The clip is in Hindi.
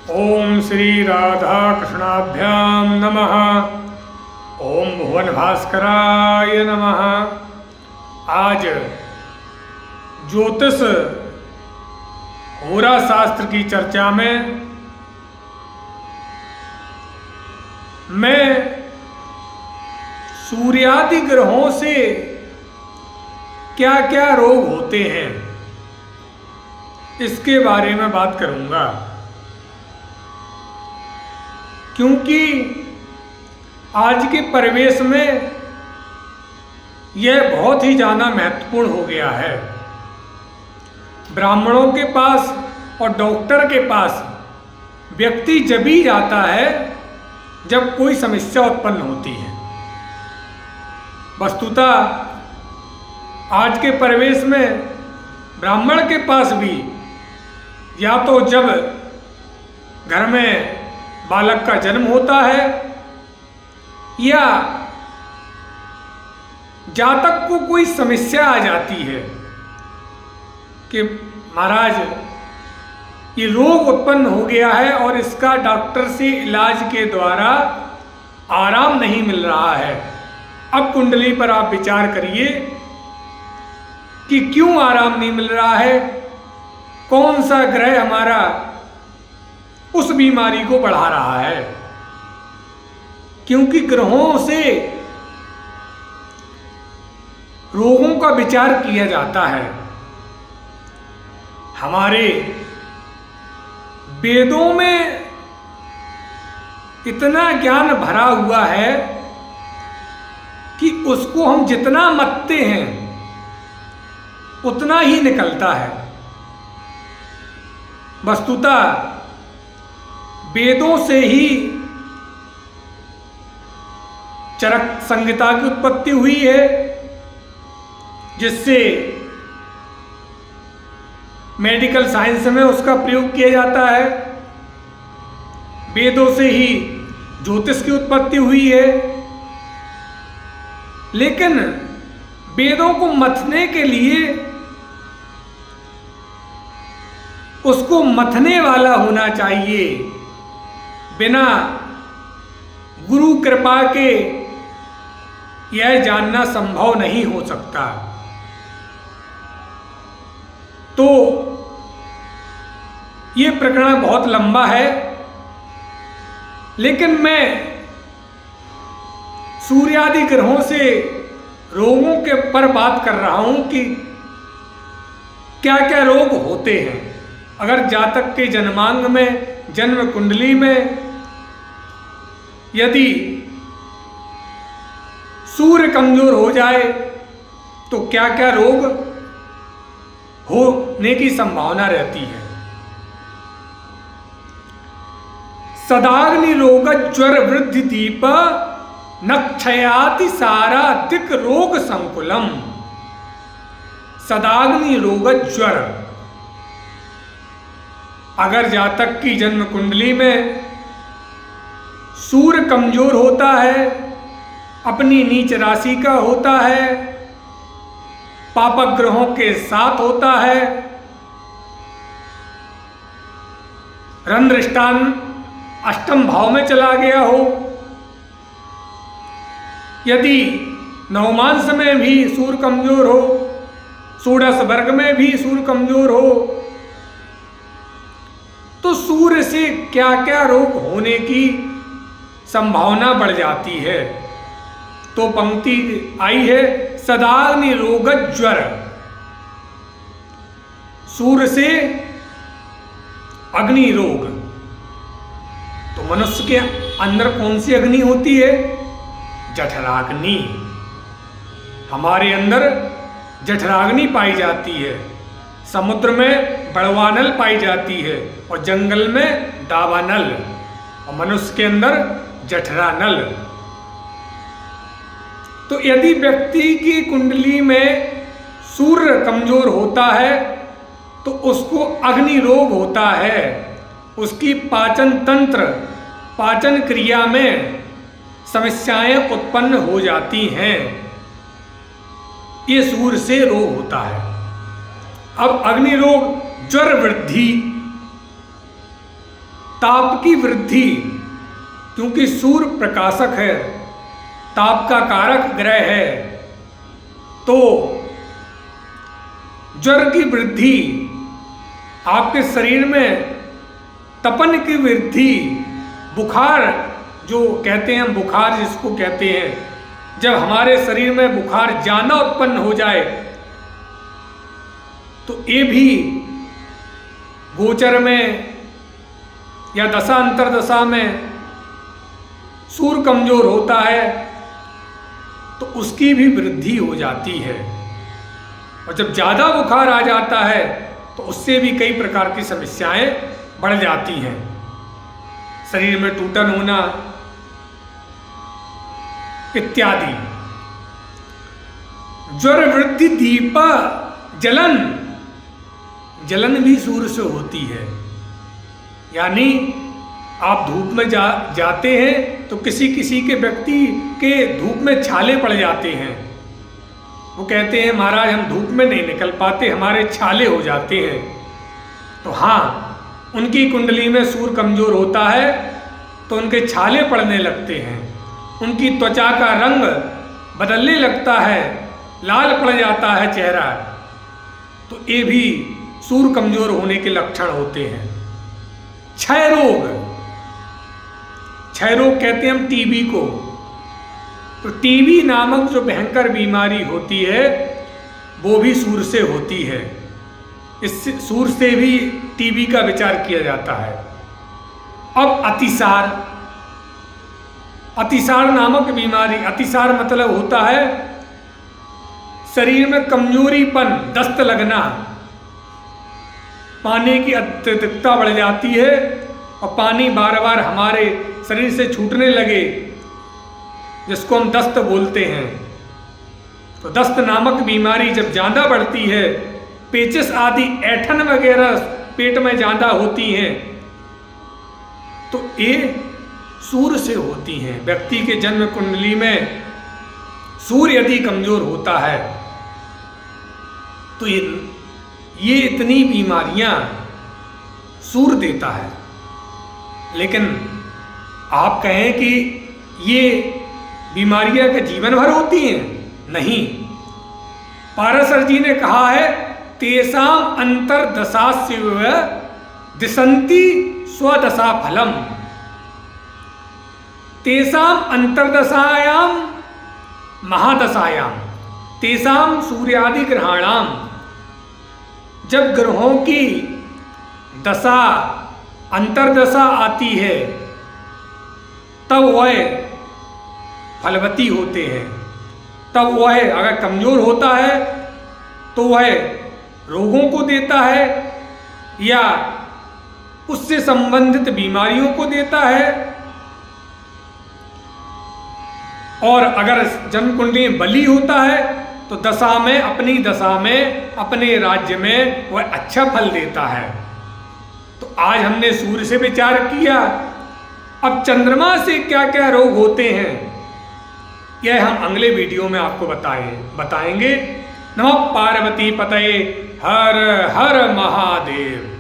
ओम श्री राधा कृष्णाभ्याम नमः। ओम भुवन भास्कराय नमः। आज ज्योतिष होरा शास्त्र की चर्चा में मैं सूर्यादि ग्रहों से क्या क्या रोग होते हैं इसके बारे में बात करूंगा, क्योंकि आज के परिवेश में यह बहुत ही ज़्यादा महत्वपूर्ण हो गया है। ब्राह्मणों के पास और डॉक्टर के पास व्यक्ति जब ही जाता है जब कोई समस्या उत्पन्न होती है। वस्तुतः आज के परिवेश में ब्राह्मण के पास भी या तो जब घर में बालक का जन्म होता है या जातक को कोई समस्या आ जाती है कि महाराज ये रोग उत्पन्न हो गया है और इसका डॉक्टर से इलाज के द्वारा आराम नहीं मिल रहा है। अब कुंडली पर आप विचार करिए कि क्यों आराम नहीं मिल रहा है, कौन सा ग्रह हमारा उस बीमारी को बढ़ा रहा है। क्योंकि ग्रहों से रोगों का विचार किया जाता है। हमारे वेदों में इतना ज्ञान भरा हुआ है कि उसको हम जितना मत्ते हैं उतना ही निकलता है। वस्तुतः वेदों से ही चरक संहिता की उत्पत्ति हुई है, जिससे मेडिकल साइंस में उसका प्रयोग किया जाता है। वेदों से ही ज्योतिष की उत्पत्ति हुई है, लेकिन वेदों को मथने के लिए उसको मथने वाला होना चाहिए। बिना गुरु कृपा के यह जानना संभव नहीं हो सकता। तो ये प्रकरण बहुत लंबा है, लेकिन मैं सूर्यादि ग्रहों से रोगों के पर बात कर रहा हूं कि क्या क्या रोग होते हैं। अगर जातक के जन्मांग में, जन्म कुंडली में यदि सूर्य कमजोर हो जाए तो क्या क्या रोग होने की संभावना रहती है। सदाग्नि रोग ज्वर वृद्धि दीप नक्षयाति सारा दिक रोग संकुलम। सदाग्नि रोग ज्वर, अगर जातक की जन्म कुंडली में सूर्य कमजोर होता है, अपनी नीच राशि का होता है, पापक ग्रहों के साथ होता है, रंध्रस्थान अष्टम भाव में चला गया हो, यदि नवमांश में भी सूर्य कमजोर हो, षोडश वर्ग में भी सूर्य कमजोर हो, तो सूर्य से क्या क्या रोग होने की संभावना बढ़ जाती है। तो पंक्ति आई है सदाग्नि रोग ज्वर। सूर्य से अग्नि रोग। तो मनुष्य के अंदर कौन सी अग्नि होती है? जठराग्नि। हमारे अंदर जठराग्नि पाई जाती है। समुद्र में बड़वानल पाई जाती है और जंगल में दावानल, और मनुष्य के अंदर जठरानल। तो यदि व्यक्ति की कुंडली में सूर्य कमजोर होता है तो उसको अग्नि रोग होता है। उसकी पाचन तंत्र, पाचन क्रिया में समस्याएं उत्पन्न हो जाती हैं। ये सूर्य से रोग होता है। अब अग्नि रोग ज्वर वृद्धि ताप की वृद्धि, क्योंकि सूर्य प्रकाशक है, ताप का कारक ग्रह है, तो ज्वर की वृद्धि, आपके शरीर में तपन की वृद्धि, बुखार जो कहते हैं हम, बुखार जिसको कहते हैं, जब हमारे शरीर में बुखार ज्यादा उत्पन्न हो जाए तो ये भी गोचर में या दशा अंतरदशा में सूर्य कमजोर होता है तो उसकी भी वृद्धि हो जाती है। और जब ज़्यादा बुखार आ जाता है तो उससे भी कई प्रकार की समस्याएं बढ़ जाती हैं, शरीर में टूटन होना इत्यादि। ज्वर वृद्धि दीपा जलन, जलन भी सूर्य से होती है। यानी आप धूप में जाते हैं तो किसी किसी के व्यक्ति के धूप में छाले पड़ जाते हैं, वो कहते हैं महाराज हम धूप में नहीं निकल पाते, हमारे छाले हो जाते हैं। तो हाँ, उनकी कुंडली में सूर्य कमजोर होता है तो उनके छाले पड़ने लगते हैं, उनकी त्वचा का रंग बदलने लगता है, लाल पड़ जाता है चेहरा, तो ये भी सूर्य कमजोर होने के लक्षण होते हैं। क्षय रोग, क्षय रोग कहते हैं हम टीबी को। तो टीबी नामक जो भयंकर बीमारी होती है वो भी सूर्य से होती है, इससे सूर्य से भी टीबी का विचार किया जाता है। अब अतिसार, अतिसार नामक बीमारी, अतिसार मतलब होता है शरीर में कमजोरीपन, दस्त लगना, पानी की अत्यधिकता बढ़ जाती है और पानी बार बार हमारे शरीर से छूटने लगे, जिसको हम दस्त बोलते हैं। तो दस्त नामक बीमारी जब ज़्यादा बढ़ती है, पेचिस आदि ऐठन वगैरह पेट में ज़्यादा होती हैं, तो ये सूर्य से होती हैं। व्यक्ति के जन्म कुंडली में सूर्य यदि कमजोर होता है तो ये इतनी बीमारियां सूर्य देता है। लेकिन आप कहें कि ये बीमारियां का जीवन भर होती हैं, नहीं। पाराशर जी ने कहा है तेषाम अंतर्दशास्यैव दिशन्ति स्वदशा फलम। तेषाम अंतर्दशायां महादशायां तेषाम सूर्यादि ग्रहाणाम, जब ग्रहों की दशा अंतर्दशा आती है तब वह फलवती होते हैं। तब वह अगर कमजोर होता है तो वह रोगों को देता है या उससे संबंधित बीमारियों को देता है, और अगर जन्म कुंडली में बली होता है तो दशा में, अपनी दशा में, अपने राज्य में वह अच्छा फल देता है। तो आज हमने सूर्य से विचार किया, अब चंद्रमा से क्या क्या रोग होते हैं यह हम अगले वीडियो में आपको बताएंगे। नमः पार्वती पतये, हर हर महादेव।